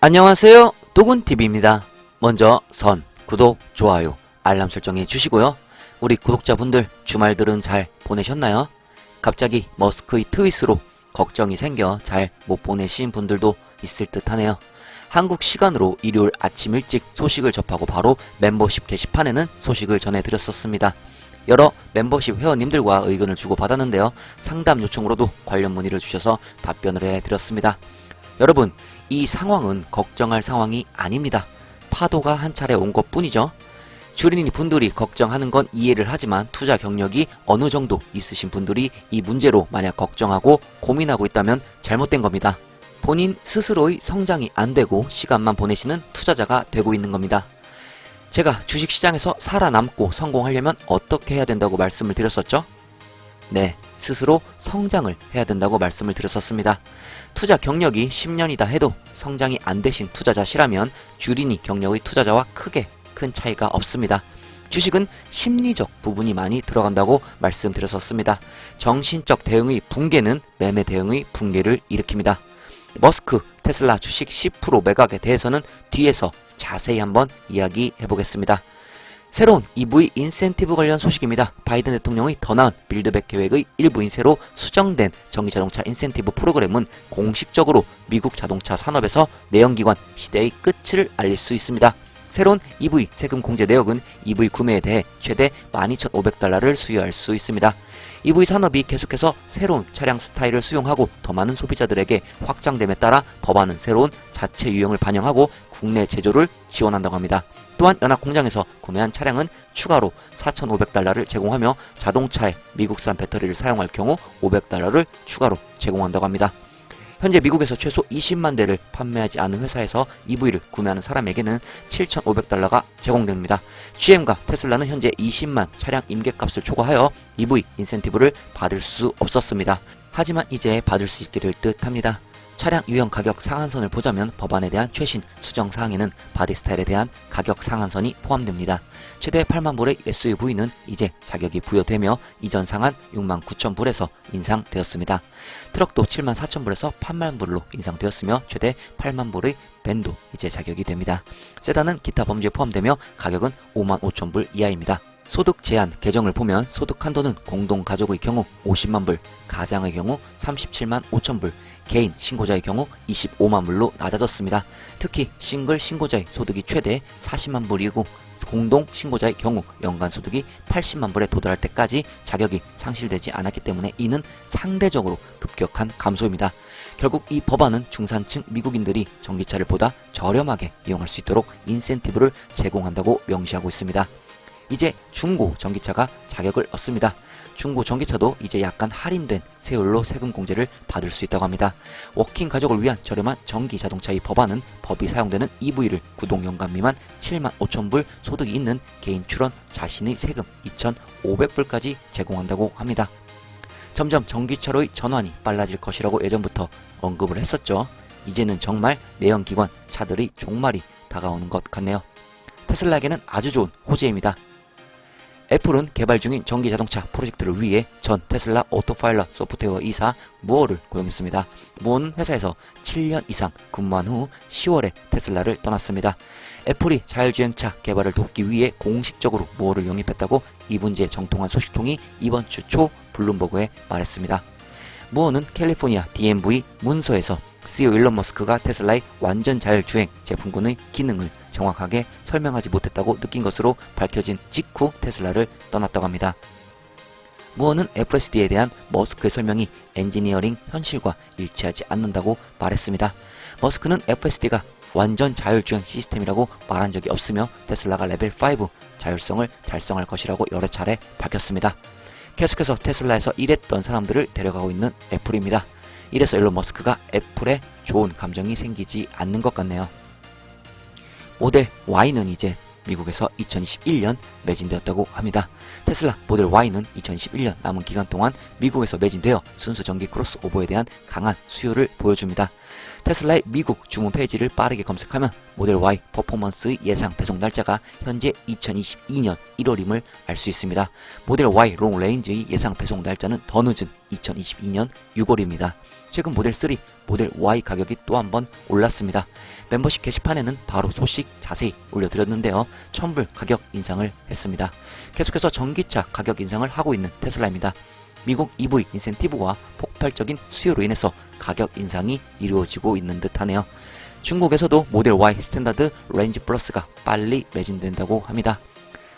안녕하세요, 도군TV입니다. 먼저 구독, 좋아요, 알람 설정해 주시고요. 우리 구독자분들 주말들은 잘 보내셨나요? 갑자기 머스크의 트윗으로 걱정이 생겨 잘 못 보내신 분들도 있을 듯 하네요. 한국 시간으로 일요일 아침 일찍 소식을 접하고 바로 멤버십 게시판에는 소식을 전해드렸었습니다. 여러 멤버십 회원님들과 의견을 주고받았는데요. 상담 요청으로도 관련 문의를 주셔서 답변을 해드렸습니다. 여러분, 이 상황은 걱정할 상황이 아닙니다. 파도가 한 차례 온 것 뿐이죠. 주린이 분들이 걱정하는 건 이해를 하지만 투자 경력이 어느 정도 있으신 분들이 이 문제로 만약 걱정하고 고민하고 있다면 잘못된 겁니다. 본인 스스로의 성장이 안 되고 시간만 보내시는 투자자가 되고 있는 겁니다. 제가 주식시장에서 살아남고 성공하려면 어떻게 해야 된다고 말씀을 드렸었죠? 네, 스스로 성장을 해야 된다고 말씀을 드렸었습니다. 투자 경력이 10년이다 해도 성장이 안 되신 투자자시라면 주린이 경력의 투자자와 크게 큰 차이가 없습니다. 주식은 심리적 부분이 많이 들어간다고 말씀드렸었습니다. 정신적 대응의 붕괴는 매매 대응의 붕괴를 일으킵니다. 머스크, 테슬라 주식 10% 매각에 대해서는 뒤에서 자세히 한번 이야기해 보겠습니다. 새로운 EV 인센티브 관련 소식입니다. 바이든 대통령의 더 나은 빌드백 계획의 일부인 새로 수정된 전기자동차 인센티브 프로그램은 공식적으로 미국 자동차 산업에서 내연기관 시대의 끝을 알릴 수 있습니다. 새로운 EV 세금 공제 내역은 EV 구매에 대해 최대 12,500달러를 수여할 수 있습니다. EV 산업이 계속해서 새로운 차량 스타일을 수용하고 더 많은 소비자들에게 확장됨에 따라 법안은 새로운 자체 유형을 반영하고 국내 제조를 지원한다고 합니다. 또한 연합 공장에서 구매한 차량은 추가로 4,500달러를 제공하며 자동차에 미국산 배터리를 사용할 경우 500달러를 추가로 제공한다고 합니다. 현재 미국에서 최소 20만 대를 판매하지 않은 회사에서 EV를 구매하는 사람에게는 7,500달러가 제공됩니다. GM과 테슬라는 현재 20만 차량 임대값을 초과하여 EV 인센티브를 받을 수 없었습니다. 하지만 이제 받을 수 있게 될 듯 합니다. 차량 유형 가격 상한선을 보자면 법안에 대한 최신 수정 사항에는 바디 스타일에 대한 가격 상한선이 포함됩니다. 최대 8만 불의 SUV는 이제 자격이 부여되며 이전 상한 6만 9천 불에서 인상되었습니다. 트럭도 7만 4천 불에서 8만 불로 인상되었으며 최대 8만 불의 밴도 이제 자격이 됩니다. 세단은 기타 범주에 포함되며 가격은 5만 5천 불 이하입니다. 소득 제한 개정을 보면 소득 한도는 공동 가족의 경우 50만 불, 가장의 경우 37만 5천 불, 개인 신고자의 경우 25만 불로 낮아졌습니다. 특히 싱글 신고자의 소득이 최대 40만 불이고 공동 신고자의 경우 연간 소득이 80만 불에 도달할 때까지 자격이 상실되지 않았기 때문에 이는 상대적으로 급격한 감소입니다. 결국 이 법안은 중산층 미국인들이 전기차를 보다 저렴하게 이용할 수 있도록 인센티브를 제공한다고 명시하고 있습니다. 이제 중고 전기차가 자격을 얻습니다. 중고 전기차도 이제 약간 할인된 세율로 세금 공제를 받을 수 있다고 합니다. 워킹 가족을 위한 저렴한 전기 자동차의 법안은 법이 사용되는 EV를 구독연간 미만 7만 5천 불 소득이 있는 개인 출원 자신의 세금 2,500불까지 제공한다고 합니다. 점점 전기차로의 전환이 빨라질 것이라고 예전부터 언급을 했었죠. 이제는 정말 내연기관 차들의 종말이 다가오는 것 같네요. 테슬라에게는 아주 좋은 호재입니다. 애플은 개발 중인 전기자동차 프로젝트를 위해 전 테슬라 오토파일럿 소프트웨어 이사 무어를 고용했습니다. 무어는 회사에서 7년 이상 근무한 후 10월에 테슬라를 떠났습니다. 애플이 자율주행차 개발을 돕기 위해 공식적으로 무어를 영입했다고 이 문제에 정통한 소식통이 이번 주 초 블룸버그에 말했습니다. 무어는 캘리포니아 DMV 문서에서 CEO 일론 머스크가 테슬라의 완전 자율주행 제품군의 기능을 정확하게 설명하지 못했다고 느낀 것으로 밝혀진 직후 테슬라를 떠났다고 합니다. 무어는 FSD에 대한 머스크의 설명이 엔지니어링 현실과 일치하지 않는다고 말했습니다. 머스크는 FSD가 완전 자율주행 시스템이라고 말한 적이 없으며 테슬라가 레벨 5 자율성을 달성할 것이라고 여러 차례 밝혔습니다. 계속해서 테슬라에서 일했던 사람들을 데려가고 있는 애플입니다. 이래서 일론 머스크가 애플에 좋은 감정이 생기지 않는 것 같네요. 모델 Y는 이제 미국에서 2021년 매진되었다고 합니다. 테슬라 모델 Y는 2021년 남은 기간 동안 미국에서 매진되어 순수 전기 크로스오버에 대한 강한 수요를 보여줍니다. 테슬라의 미국 주문 페이지를 빠르게 검색하면 모델 Y 퍼포먼스의 예상 배송 날짜가 현재 2022년 1월임을 알 수 있습니다. 모델 Y 롱 레인지의 예상 배송 날짜는 더 늦은 2022년 6월입니다. 최근 모델 3, 모델 Y 가격이 또 한 번 올랐습니다. 멤버십 게시판에는 바로 소식 자세히 올려드렸는데요. 첨불 가격 인상을 했습니다. 계속해서 전기차 가격 인상을 하고 있는 테슬라입니다. 미국 EV 인센티브와 폭발적인 수요로 인해서 가격 인상이 이루어지고 있는 듯하네요. 중국에서도 모델 Y 스탠다드 레인지 플러스가 빨리 매진된다고 합니다.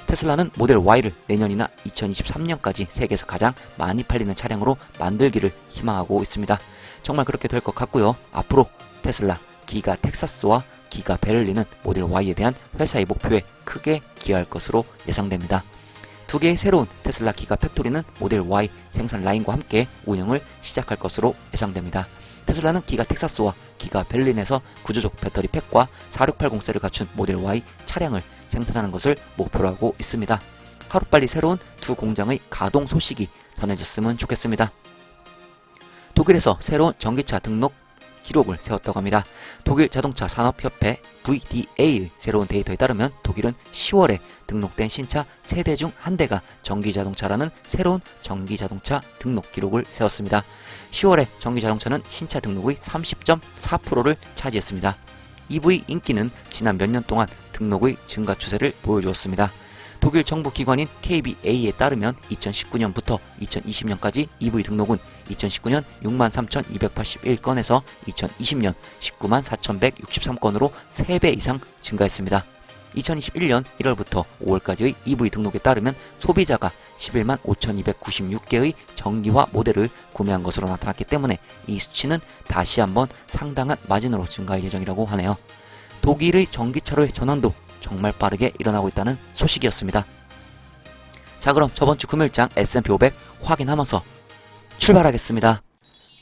테슬라는 모델 Y를 내년이나 2023년까지 세계에서 가장 많이 팔리는 차량으로 만들기를 희망하고 있습니다. 정말 그렇게 될 것 같고요. 앞으로 테슬라, 기가 텍사스와 기가 베를린은 모델 Y에 대한 회사의 목표에 크게 기여할 것으로 예상됩니다. 두 개의 새로운 테슬라 기가 팩토리는 모델 Y 생산 라인과 함께 운영을 시작할 것으로 예상됩니다. 테슬라는 기가 텍사스와 기가 베를린에서 구조적 배터리 팩과 4680셀을 갖춘 모델 Y 차량을 생산하는 것을 목표로 하고 있습니다. 하루빨리 새로운 두 공장의 가동 소식이 전해졌으면 좋겠습니다. 독일에서 새로운 전기차 등록 기록을 세웠다고 합니다. 독일 자동차 산업협회 VDA의 새로운 데이터에 따르면 독일은 10월에 등록된 신차 3대 중 1대가 전기자동차라는 새로운 전기자동차 등록 기록을 세웠습니다. 10월에 전기자동차는 신차 등록의 30.4%를 차지했습니다. EV 인기는 지난 몇 년 동안 등록의 증가 추세를 보여주었습니다. 독일 정부 기관인 KBA에 따르면 2019년부터 2020년까지 EV 등록은 2019년 63,281건에서 2020년 194,163건으로 3배 이상 증가했습니다. 2021년 1월부터 5월까지의 EV 등록에 따르면 소비자가 11만 5,296개의 전기화 모델을 구매한 것으로 나타났기 때문에 이 수치는 다시 한번 상당한 마진으로 증가할 예정이라고 하네요. 독일의 전기차로의 전환도 정말 빠르게 일어나고 있다는 소식이었습니다. 자, 그럼 저번주 금요일장 S&P 500 확인하면서 출발하겠습니다.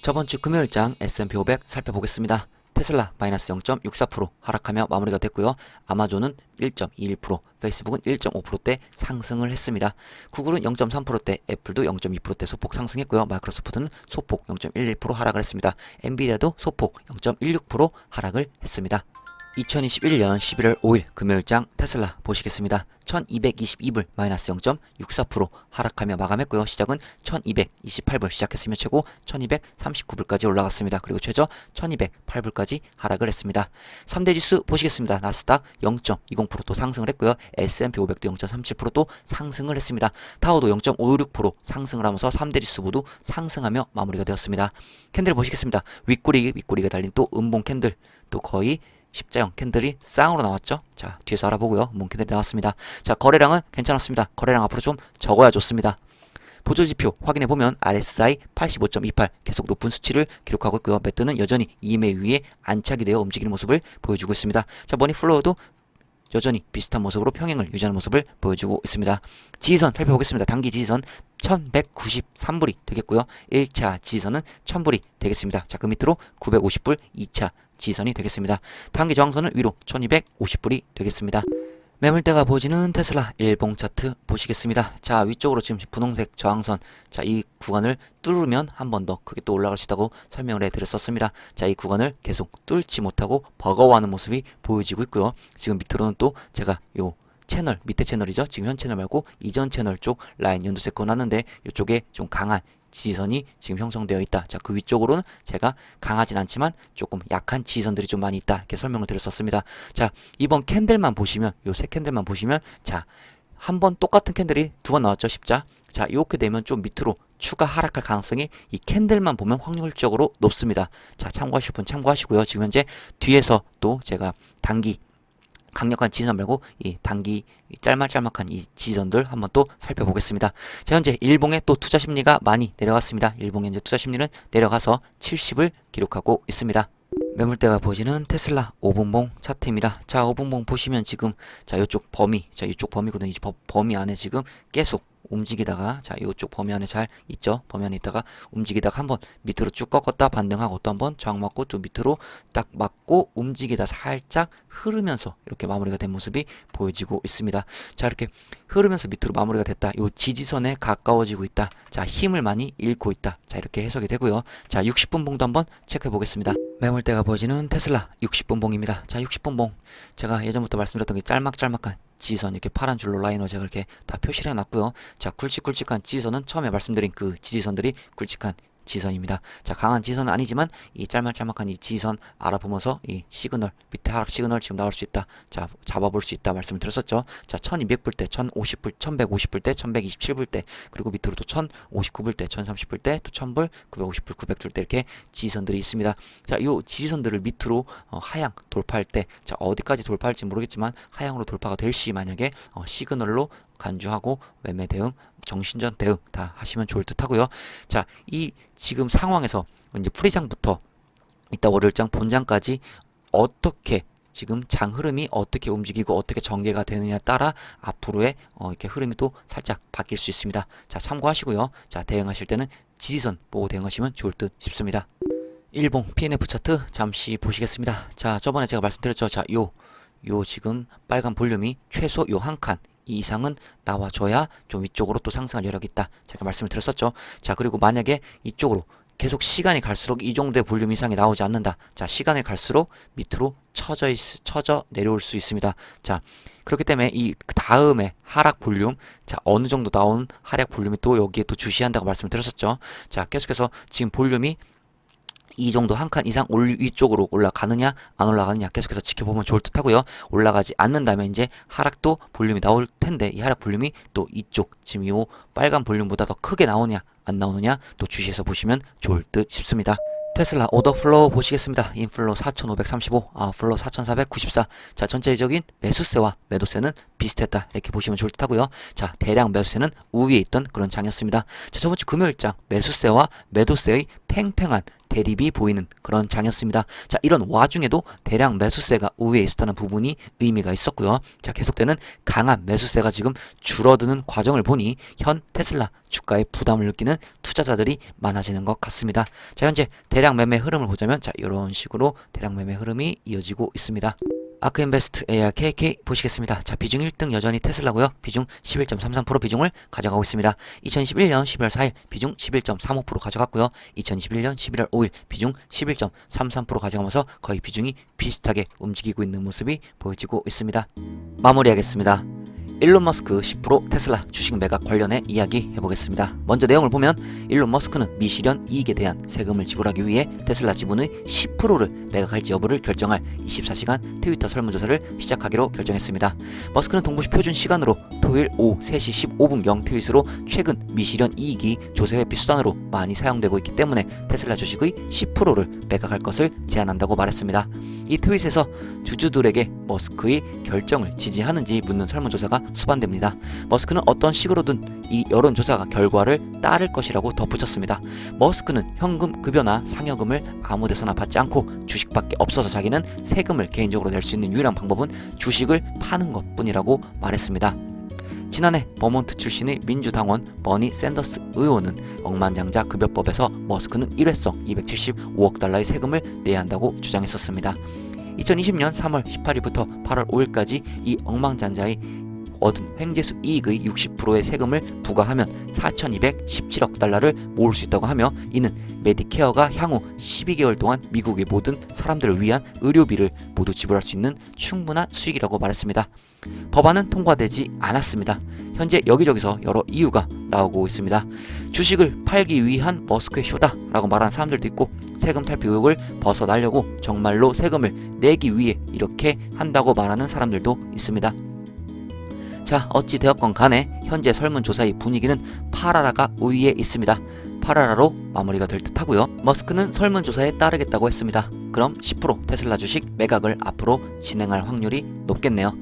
저번주 금요일장 S&P 500 살펴보겠습니다. 테슬라 마이너스 0.64% 하락하며 마무리가 됐고요. 아마존은 1.21%, 페이스북은 1.5%대 상승을 했습니다. 구글은 0.3%대, 애플도 0.2%대 소폭 상승했고요. 마이크로소프트는 소폭 0.11% 하락을 했습니다. 엔비디아도 소폭 0.16% 하락을 했습니다. 2021년 11월 5일 금요일장 테슬라 보시겠습니다. 1222불 마이너스 0.64% 하락하며 마감했고요. 시작은 1228불 시작했으며 최고 1239불까지 올라갔습니다. 그리고 최저 1208불까지 하락을 했습니다. 3대 지수 보시겠습니다. 나스닥 0.20%또 상승을 했고요. S&P 500도 0.37%또 상승을 했습니다. 다우도 0.56% 상승을 하면서 3대 지수 모두 상승하며 마무리가 되었습니다. 캔들 보시겠습니다. 윗꼬리가 달린 또 음봉 캔들 또 거의 십자형 캔들이 쌍으로 나왔죠. 자, 뒤에서 알아보고요. 몬캔들이 나왔습니다. 자, 거래량은 괜찮았습니다. 거래량 앞으로 좀 적어야 좋습니다. 보조지표 확인해보면 RSI 85.28 계속 높은 수치를 기록하고 있고요. 매트는 여전히 EMA 위에 안착이 되어 움직이는 모습을 보여주고 있습니다. 자, 머니플로우도 여전히 비슷한 모습으로 평행을 유지하는 모습을 보여주고 있습니다. 지지선 살펴보겠습니다. 단기 지지선 1193불이 되겠고요. 1차 지지선은 1000불이 되겠습니다. 자, 그 밑으로 950불 2차 지지선이 되겠습니다. 단기 저항선은 위로 1250불이 되겠습니다. 매물대가 보여지는 테슬라 일봉 차트 보시겠습니다. 자, 위쪽으로 지금 분홍색 저항선, 자, 이 구간을 뚫으면 한 번 더 크게 또 올라갈 수 있다고 설명을 해드렸었습니다. 자, 이 구간을 계속 뚫지 못하고 버거워하는 모습이 보여지고 있고요. 지금 밑으로는 또 제가 요 채널, 밑에 채널이죠. 지금 현 채널 말고 이전 채널 쪽 라인 연두색 그어놨는데 이쪽에 좀 강한 지지선이 지금 형성되어 있다. 자, 그 위쪽으로는 제가 강하진 않지만 조금 약한 지지선들이 좀 많이 있다. 이렇게 설명을 드렸었습니다. 자, 이번 캔들만 보시면, 요 세 캔들만 보시면, 자, 한 번 똑같은 캔들이 두 번 나왔죠. 십자. 자, 이렇게 되면 좀 밑으로 추가 하락할 가능성이 이 캔들만 보면 확률적으로 높습니다. 자, 참고하실 분 참고하시고요. 지금 현재 뒤에서 또 제가 단기 강력한 지지선 말고 이 단기 짤막짤막한 이 지지선들 한번 또 살펴보겠습니다. 자, 현재 일봉의 또 투자 심리가 많이 내려갔습니다. 일봉의 현재 투자 심리는 내려가서 70을 기록하고 있습니다. 매물대가 보여지는 테슬라 5분봉 차트입니다. 자, 5분봉 보시면 지금 자, 이쪽 범위, 자, 이쪽 범위거든요. 이 범위 안에 지금 계속 움직이다가 자, 이쪽 범위 안에 잘 있죠. 범위 안에 있다가 움직이다가 한번 밑으로 쭉 꺾었다 반등하고 또 한번 저항 맞고 또 밑으로 딱 맞고 움직이다 살짝 흐르면서 이렇게 마무리가 된 모습이 보여지고 있습니다. 자, 이렇게 흐르면서 밑으로 마무리가 됐다. 요 지지선에 가까워지고 있다. 자, 힘을 많이 잃고 있다. 자, 이렇게 해석이 되고요. 자, 60분 봉도 한번 체크해 보겠습니다. 매물대가 보여지는 테슬라 60분 봉입니다. 자, 60분 봉. 제가 예전부터 말씀드렸던 게 짤막짤막한 지지선, 이렇게 파란 줄로 라인으로 제가 이렇게 다 표시를 해놨고요. 자, 굵직굵직한 지지선은 처음에 말씀드린 그 지지선들이 굵직한 지지선입니다. 자, 강한 지지선은 아니지만 이 짤막짤막한 이 지지선 알아보면서 이 시그널, 밑에 하락 시그널 지금 나올 수 있다. 자, 잡아볼 수 있다 말씀을 드렸었죠. 자, 1200불 때, 1050불, 1150불 때, 1127불 때, 그리고 밑으로 또 1059불 때, 1030불 때, 또 1000불, 950불, 900불 때 이렇게 지지선들이 있습니다. 자, 요 지지선들을 밑으로 하향 돌파할 때, 자, 어디까지 돌파할지 모르겠지만 하향으로 돌파가 될 시 만약에 시그널로 간주하고 매매 대응, 정신전 대응 다 하시면 좋을 듯 하고요. 자, 이 지금 상황에서 이제 프리장부터 이따 월요일장 본장까지 어떻게 지금 장 흐름이 어떻게 움직이고 어떻게 전개가 되느냐에 따라 앞으로의 이렇게 흐름이 또 살짝 바뀔 수 있습니다. 자, 참고하시고요. 자, 대응하실 때는 지지선 보고 대응하시면 좋을 듯 싶습니다. 일봉 PNF 차트 잠시 보시겠습니다. 자, 저번에 제가 말씀드렸죠. 자, 요 지금 빨간 볼륨이 최소 요 한 칸 이상은 나와줘야 좀 위쪽으로 또 상승할 여력이 있다. 제가 말씀을 드렸었죠. 자, 그리고 만약에 이쪽으로 계속 시간이 갈수록 이 정도의 볼륨 이상이 나오지 않는다. 자, 시간이 갈수록 밑으로 처져 내려올 수 있습니다. 자, 그렇기 때문에 이 다음에 하락 볼륨, 자, 어느 정도 나온 하락 볼륨이 또 여기에 또 주시한다고 말씀을 드렸었죠. 자, 계속해서 지금 볼륨이 이 정도 한 칸 이상 위쪽으로 올라가느냐 안 올라가느냐 계속해서 지켜보면 좋을 듯 하고요. 올라가지 않는다면 이제 하락도 볼륨이 나올 텐데 이 하락 볼륨이 또 이쪽 지금 이 빨간 볼륨보다 더 크게 나오냐 안 나오느냐 또 주시해서 보시면 좋을 듯 싶습니다. 테슬라 오더 플로우 보시겠습니다. 인플로우 4535, 아웃플로우 4494. 자, 전체적인 매수세와 매도세는 비슷했다. 이렇게 보시면 좋을 듯 하고요. 자, 대량 매수세는 우위에 있던 그런 장이었습니다. 자, 저번 주 금요일장 매수세와 매도세의 팽팽한 대립이 보이는 그런 장이었습니다. 자, 이런 와중에도 대량 매수세가 우위에 있었다는 부분이 의미가 있었고요. 자, 계속되는 강한 매수세가 지금 줄어드는 과정을 보니 현 테슬라 주가에 부담을 느끼는 투자자들이 많아지는 것 같습니다. 자, 현재 대량 매매 흐름을 보자면 자, 이런 식으로 대량 매매 흐름이 이어지고 있습니다. 아크인베스트 ARKK 보시겠습니다. 자, 비중 1등 여전히 테슬라고요. 비중 11.33% 비중을 가져가고 있습니다. 2021년 12월 4일 비중 11.35% 가져갔고요. 2021년 11월 5일 비중 11.33% 가져가면서 거의 비중이 비슷하게 움직이고 있는 모습이 보여지고 있습니다. 마무리하겠습니다. 일론 머스크 10% 테슬라 주식 매각 관련해 이야기 해보겠습니다. 먼저 내용을 보면 일론 머스크는 미실현 이익에 대한 세금을 지불하기 위해 테슬라 지분의 10%를 매각할지 여부를 결정할 24시간 트위터 설문조사를 시작하기로 결정했습니다. 머스크는 동부시 표준 시간으로 토요일 오후 3시 15분경 트윗으로 최근 미실현 이익이 조세 회피 수단으로 많이 사용되고 있기 때문에 테슬라 주식의 10%를 매각할 것을 제안한다고 말했습니다. 이 트윗에서 주주들에게 머스크의 결정을 지지하는지 묻는 설문조사가 수반됩니다. 머스크는 어떤 식으로든 이 여론조사가 결과를 따를 것이라고 덧붙였습니다. 머스크는 현금 급여나 상여금을 아무 데서나 받지 않고 주식밖에 없어서 자기는 세금을 개인적으로 낼 수 있는 유일한 방법은 주식을 파는 것뿐이라고 말했습니다. 지난해 버몬트 출신의 민주당원 버니 샌더스 의원은 억만장자 급여법에서 머스크는 일회성 275억 달러의 세금을 내야 한다고 주장했었습니다. 2020년 3월 18일부터 8월 5일까지 이 억만장자의 얻은 횡재수 이익의 60%의 세금을 부과하면 4,217억 달러를 모을 수 있다고 하며 이는 메디케어가 향후 12개월 동안 미국의 모든 사람들을 위한 의료비를 모두 지불할 수 있는 충분한 수익이라고 말했습니다. 법안은 통과되지 않았습니다. 현재 여기저기서 여러 이유가 나오고 있습니다. 주식을 팔기 위한 머스크의 쇼다 라고 말하는 사람들도 있고 세금 탈피 의혹을 벗어나려고 정말로 세금을 내기 위해 이렇게 한다고 말하는 사람들도 있습니다. 자, 어찌 되었건 간에 현재 설문조사의 분위기는 팔아라가 우위에 있습니다. 팔아라로 마무리가 될 듯하고요. 머스크는 설문조사에 따르겠다고 했습니다. 그럼 10% 테슬라 주식 매각을 앞으로 진행할 확률이 높겠네요.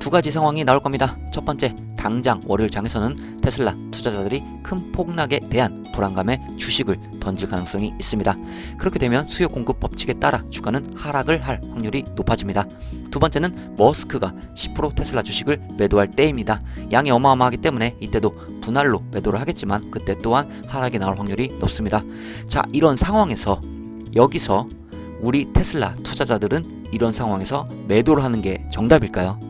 두 가지 상황이 나올 겁니다. 첫 번째, 당장 월요일 장에서는 테슬라 투자자들이 큰 폭락에 대한 불안감에 주식을 던질 가능성이 있습니다. 그렇게 되면 수요 공급 법칙에 따라 주가는 하락을 할 확률이 높아집니다. 두 번째는 머스크가 10% 테슬라 주식을 매도할 때입니다. 양이 어마어마하기 때문에 이때도 분할로 매도를 하겠지만 그때 또한 하락이 나올 확률이 높습니다. 자, 이런 상황에서 여기서 우리 테슬라 투자자들은 이런 상황에서 매도를 하는 게 정답일까요?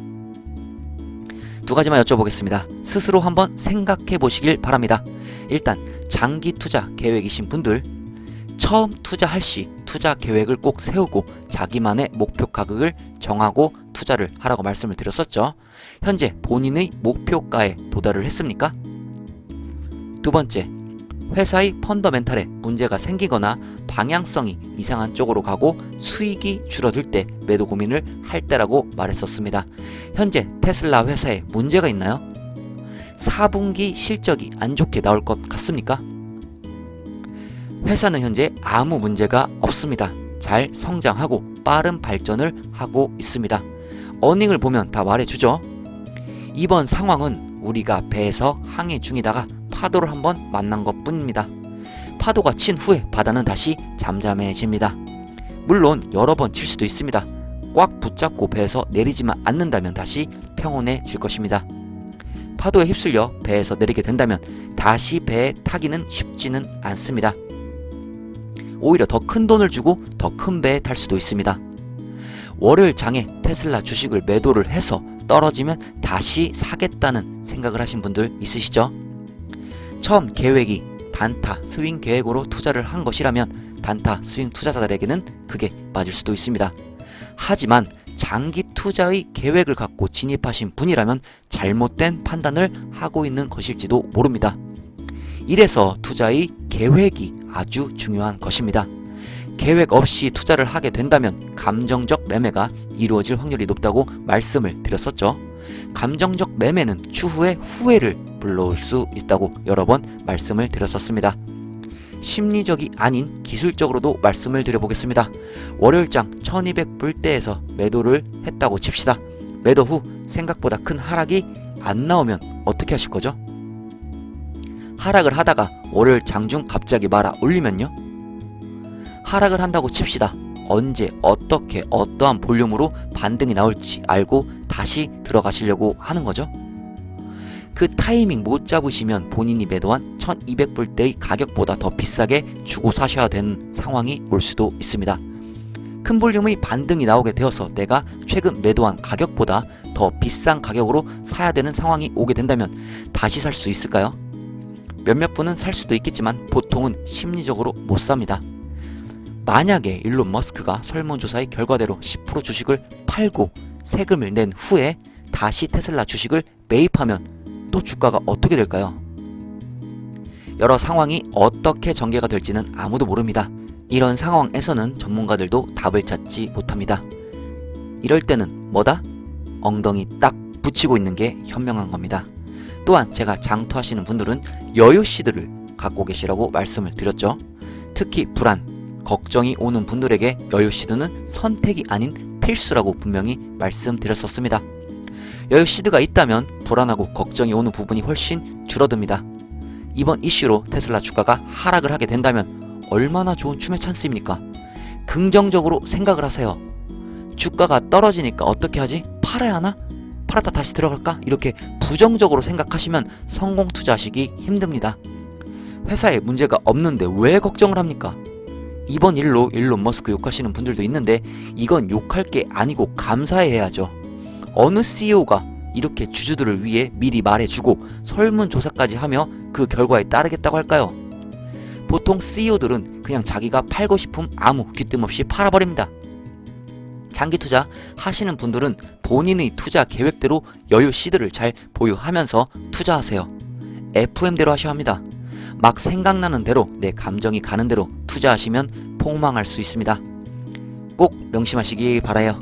두 가지만 여쭤보겠습니다. 스스로 한번 생각해 보시길 바랍니다. 일단 장기 투자 계획이신 분들, 처음 투자할 시 투자 계획을 꼭 세우고 자기만의 목표 가격을 정하고 투자를 하라고 말씀을 드렸었죠. 현재 본인의 목표가에 도달을 했습니까? 두 번째, 회사의 펀더멘탈에 문제가 생기거나 방향성이 이상한 쪽으로 가고 수익이 줄어들 때 매도 고민을 할 때라고 말했었습니다. 현재 테슬라 회사에 문제가 있나요? 4분기 실적이 안 좋게 나올 것 같습니까? 회사는 현재 아무 문제가 없습니다. 잘 성장하고 빠른 발전을 하고 있습니다. 어닝을 보면 다 말해주죠. 이번 상황은 우리가 배에서 항해 중이다가 파도를 한번 만난 것 뿐입니다. 파도가 친 후에 바다는 다시 잠잠해집니다. 물론 여러 번 칠 수도 있습니다. 꽉 붙잡고 배에서 내리지만 않는다면 다시 평온해질 것입니다. 파도에 휩쓸려 배에서 내리게 된다면 다시 배에 타기는 쉽지는 않습니다. 오히려 더 큰 돈을 주고 더 큰 배에 탈 수도 있습니다. 월요일 장에 테슬라 주식을 매도를 해서 떨어지면 다시 사겠다는 생각을 하신 분들 있으시죠? 처음 계획이 단타 스윙 계획으로 투자를 한 것이라면 단타 스윙 투자자들에게는 그게 맞을 수도 있습니다. 하지만 장기 투자의 계획을 갖고 진입하신 분이라면 잘못된 판단을 하고 있는 것일지도 모릅니다. 이래서 투자의 계획이 아주 중요한 것입니다. 계획 없이 투자를 하게 된다면 감정적 매매가 이루어질 확률이 높다고 말씀을 드렸었죠. 감정적 매매는 추후에 후회를 불러올 수 있다고 여러 번 말씀을 드렸었습니다. 심리적이 아닌 기술적으로도 말씀을 드려보겠습니다. 월요일장 1200불대에서 매도를 했다고 칩시다. 매도 후 생각보다 큰 하락이 안 나오면 어떻게 하실 거죠? 하락을 하다가 월요일 장중 갑자기 말아 올리면요? 하락을 한다고 칩시다. 언제 어떻게 어떠한 볼륨으로 반등이 나올지 알고 다시 들어가시려고 하는 거죠. 그 타이밍 못 잡으시면 본인이 매도한 1200불대의 가격보다 더 비싸게 주고 사셔야 되는 상황이 올 수도 있습니다. 큰 볼륨의 반등이 나오게 되어서 내가 최근 매도한 가격보다 더 비싼 가격으로 사야 되는 상황이 오게 된다면 다시 살 수 있을까요? 몇몇 분은 살 수도 있겠지만 보통은 심리적으로 못 삽니다. 만약에 일론 머스크가 설문조사의 결과대로 10% 주식을 팔고 세금을 낸 후에 다시 테슬라 주식을 매입하면 또 주가가 어떻게 될까요? 여러 상황이 어떻게 전개가 될지는 아무도 모릅니다. 이런 상황에서는 전문가들도 답을 찾지 못합니다. 이럴 때는 뭐다? 엉덩이 딱 붙이고 있는 게 현명한 겁니다. 또한 제가 장투하시는 분들은 여유시드를 갖고 계시라고 말씀을 드렸죠. 특히 불안, 걱정이 오는 분들에게 여유시드는 선택이 아닌 필수라고 분명히 말씀드렸었습니다. 여유시드가 있다면 불안하고 걱정이 오는 부분이 훨씬 줄어듭니다. 이번 이슈로 테슬라 주가가 하락을 하게 된다면 얼마나 좋은 춤의 찬스입니까? 긍정적으로 생각을 하세요. 주가가 떨어지니까 어떻게 하지? 팔아야 하나? 팔았다 다시 들어갈까? 이렇게 부정적으로 생각하시면 성공 투자하시기 힘듭니다. 회사에 문제가 없는데 왜 걱정을 합니까? 이번 일로 일론 머스크 욕하시는 분들도 있는데 이건 욕할 게 아니고 감사해야죠. 어느 CEO가 이렇게 주주들을 위해 미리 말해주고 설문조사까지 하며 그 결과에 따르겠다고 할까요? 보통 CEO들은 그냥 자기가 팔고 싶음 아무 귀뜸 없이 팔아버립니다. 장기 투자 하시는 분들은 본인의 투자 계획대로 여유 시드를 잘 보유하면서 투자하세요. FM대로 하셔야 합니다. 막 생각나는 대로 내 감정이 가는 대로 투자하시면 폭망할 수 있습니다. 꼭 명심하시기 바라요.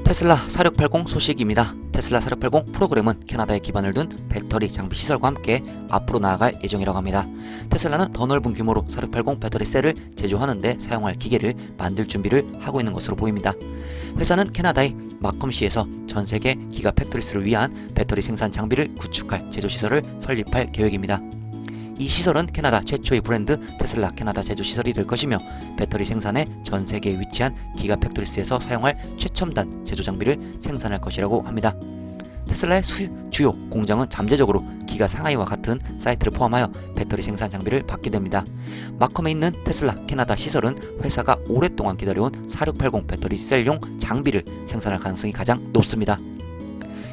테슬라 4680 소식입니다. 테슬라 4680 프로그램은 캐나다에 기반을 둔 배터리 장비 시설과 함께 앞으로 나아갈 예정이라고 합니다. 테슬라는 더 넓은 규모로 4680 배터리 셀을 제조하는데 사용할 기계를 만들 준비를 하고 있는 것으로 보입니다. 회사는 캐나다의 마컴시에서 전세계 기가팩토리스를 위한 배터리 생산 장비를 구축할 제조시설을 설립할 계획입니다. 이 시설은 캐나다 최초의 브랜드 테슬라 캐나다 제조시설이 될 것이며 배터리 생산에 전 세계에 위치한 기가팩토리스에서 사용할 최첨단 제조 장비를 생산할 것이라고 합니다. 테슬라의 주요 공장은 잠재적으로 기가 상하이와 같은 사이트를 포함하여 배터리 생산 장비를 받게 됩니다. 마컴에 있는 테슬라 캐나다 시설은 회사가 오랫동안 기다려온 4680 배터리 셀용 장비를 생산할 가능성이 가장 높습니다.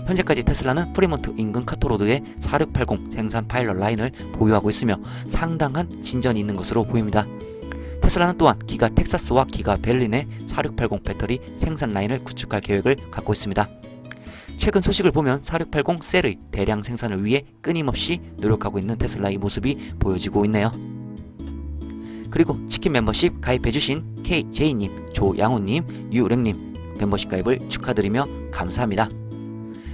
현재까지 테슬라는 프리몬트 인근 카토로드의 4680 생산 파일럿 라인을 보유하고 있으며 상당한 진전이 있는 것으로 보입니다. 테슬라는 또한 기가 텍사스와 기가 베를린에 4680 배터리 생산 라인을 구축할 계획을 갖고 있습니다. 최근 소식을 보면 4680 셀의 대량 생산을 위해 끊임없이 노력하고 있는 테슬라의 모습이 보여지고 있네요. 그리고 치킨 멤버십 가입해주신 KJ님, 조양호님, 유랭님 멤버십 가입을 축하드리며 감사합니다.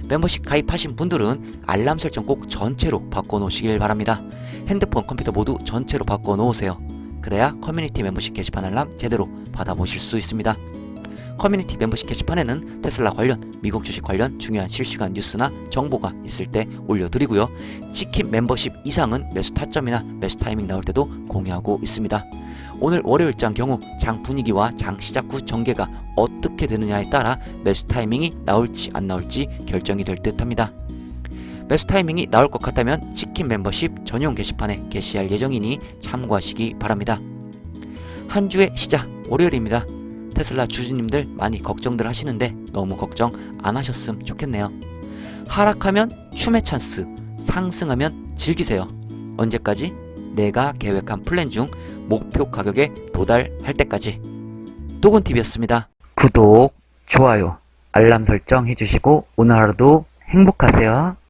멤버십 가입하신 분들은 알람 설정 꼭 전체로 바꿔놓으시길 바랍니다. 핸드폰, 컴퓨터 모두 전체로 바꿔놓으세요. 그래야 커뮤니티 멤버십 게시판 알람 제대로 받아보실 수 있습니다. 커뮤니티 멤버십 게시판에는 테슬라 관련, 미국 주식 관련 중요한 실시간 뉴스나 정보가 있을 때 올려드리고요. 치킨 멤버십 이상은 매수 타점이나 매수 타이밍 나올 때도 공유하고 있습니다. 오늘 월요일장 경우 장 분위기와 장 시작 후 전개가 어떻게 되느냐에 따라 매수 타이밍이 나올지 안 나올지 결정이 될 듯 합니다. 매수 타이밍이 나올 것 같다면 치킨 멤버십 전용 게시판에 게시할 예정이니 참고하시기 바랍니다. 한 주의 시작 월요일입니다. 테슬라 주주님들 많이 걱정들 하시는데 너무 걱정 안 하셨으면 좋겠네요. 하락하면 춤의 찬스, 상승하면 즐기세요. 언제까지? 내가 계획한 플랜 중 목표 가격에 도달할 때까지. 도군TV였습니다. 구독, 좋아요, 알람 설정 해주시고 오늘 하루도 행복하세요.